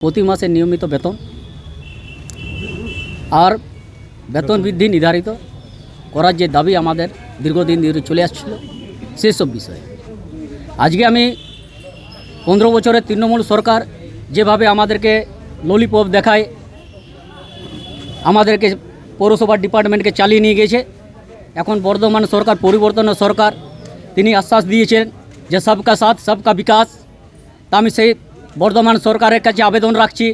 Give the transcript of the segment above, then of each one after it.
প্রতি মাসে নিয়মিত বেতন আর বেতন বৃদ্ধি নির্ধারিত করার যে দাবি আমাদের দীর্ঘদিন ধরে চলে আসছিল সেসব বিষয়ে আজকে আমি 15 বছরের তৃণমূল সরকার যেভাবে আমাদেরকে ললিপপ দেখায় আমাদেরকে পৌরসভার ডিপার্টমেন্টকে চালিয়ে নিয়ে গেছে। এখন বর্তমান সরকার পরিবর্তনের সরকার, তিনি আশ্বাস দিয়েছেন যে সবকা সাথ সবকা বিকাশ। তা আমি সেই বর্তমান সরকারের কাছে আবেদন রাখছি,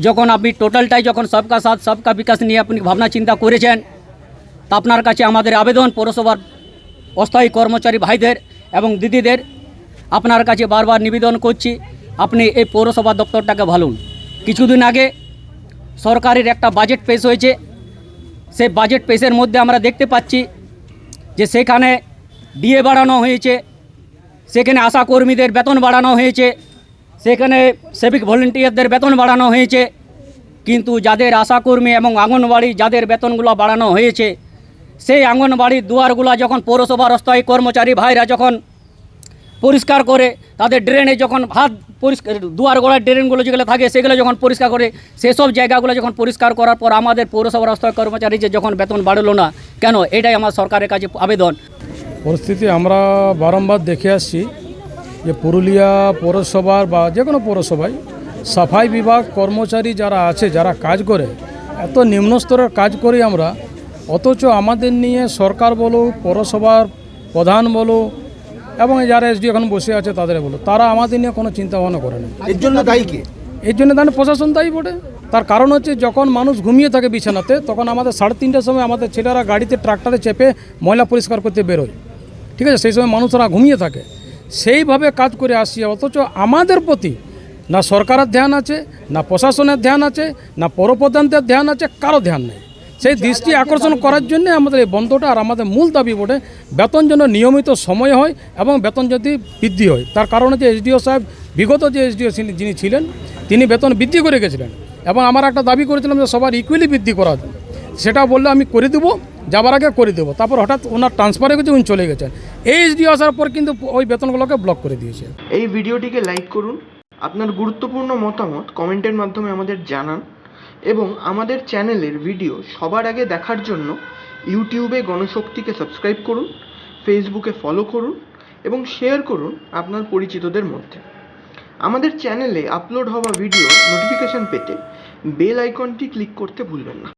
যখন আপনি টোটালটাই যখন সবকা সাথ সবকা বিকাশ নিয়ে আপনি ভাবনা চিন্তা করেছেন, তা আপনার কাছে আমাদের আবেদন পৌরসভার অস্থায়ী কর্মচারী ভাইদের এবং দিদিদের আপনার কাছে বারবার নিবেদন করছি, আপনি এই পৌরসভা দপ্তরটাকে ভালুন। কিছুদিন আগে সরকারের একটা বাজেট পেশ হয়েছে, সেই বাজেট পেশের মধ্যে আমরা দেখতে পাচ্ছি যে সেখানে ডিএ বাড়ানো হয়েছে, সেখানে আশাকর্মীদের বেতন বাড়ানো হয়েছে, সেখানে সিভিক ভলেন্টিয়ারদের বেতন বাড়ানো হয়েছে, কিন্তু যাদের আশাকর্মী এবং আঙ্গনবাড়ি যাদের বেতনগুলো বাড়ানো হয়েছে, সেই আঙ্গনবাড়ির দুয়ারগুলো যখন পৌরসভার অস্থায়ী কর্মচারী ভাইরা যখন পরিষ্কার করে, তাদের ড্রেনে যখন হাত পরিষ্কার দুয়ার গোড়ার ড্রেনগুলো যেগুলো থাকে সেগুলো যখন পরিষ্কার করে, সেসব জায়গাগুলো যখন পরিষ্কার করার পর আমাদের পৌরসভার অস্থায়ী কর্মচারী যে যখন বেতন বাড়লো না কেন, এটাই আমার সরকারের কাছে আবেদন। পরিস্থিতি আমরা বারংবার দেখে আসছি যে পুরুলিয়া পৌরসভার বা যে কোনো পৌরসভায় সাফাই বিভাগ কর্মচারী যারা আছে, যারা কাজ করে, এত নিম্ন স্তরের কাজ করি আমরা, অথচ আমাদের নিয়ে সরকার বলো, পৌরসভার প্রধান বলো এবং যারা এসডি এখন বসে আছে তাদের বলো, তারা আমাদের নিয়ে কোনো চিন্তা ভাবনা করে না। এর জন্য দায়ী কে? এর জন্য তাহলে প্রশাসন দায়ী বটে। তার কারণ হচ্ছে যখন মানুষ ঘুমিয়ে থাকে বিছানাতে, তখন আমাদের 3:30টার সময় আমাদের ছেলেরা গাড়িতে ট্রাক্টরে চেপে ময়লা পরিষ্কার করতে বেরোয়, ঠিক আছে? সেই সময় মানুষরা ঘুমিয়ে থাকে, সেইভাবে কাজ করে আসছি, অথচ আমাদের প্রতি না সরকারের ধ্যান আছে, না প্রশাসনের ধ্যান আছে, না পৌরপ্রধানদের ধ্যান আছে, কারো ধ্যান নেই। সেই দৃষ্টি আকর্ষণ করার জন্য আমাদের এই বন্ধটা। আর আমাদের মূল দাবি বটে বেতন যেন নিয়মিত সময় হয় এবং বেতন যদি বৃদ্ধি হয়। তার কারণ হচ্ছে এসডিও সাহেব, বিগত যে এসডিও যিনি ছিলেন, তিনি বেতন বৃদ্ধি করে গেছিলেন এবং আমার একটা দাবি করেছিলাম যে সবার ইকুয়ালি বৃদ্ধি করা, সেটা বললে আমি করে দেবো, যাবার আগে করে দেবো। তারপর হঠাৎ ওনার ট্রান্সফার হয়ে গেছে, উনি চলে গেছেন। এই এসডিও আসার পর কিন্তু ওই বেতনগুলোকে ব্লক করে দিয়েছে। এই ভিডিওটিকে লাইক করুন, আপনার গুরুত্বপূর্ণ মতামত কমেন্টের মাধ্যমে আমাদের জানান এবং আমাদের চ্যানেলের ভিডিও সবার আগে দেখার জন্য ইউটিউবে গণশক্তিকে সাবস্ক্রাইব করুন, ফেসবুকে ফলো করুন এবং শেয়ার করুন আপনার পরিচিতদের মধ্যে। আমাদের চ্যানেলে আপলোড হওয়া ভিডিও নোটিফিকেশন পেতে বেল আইকনটি ক্লিক করতে ভুলবেন না।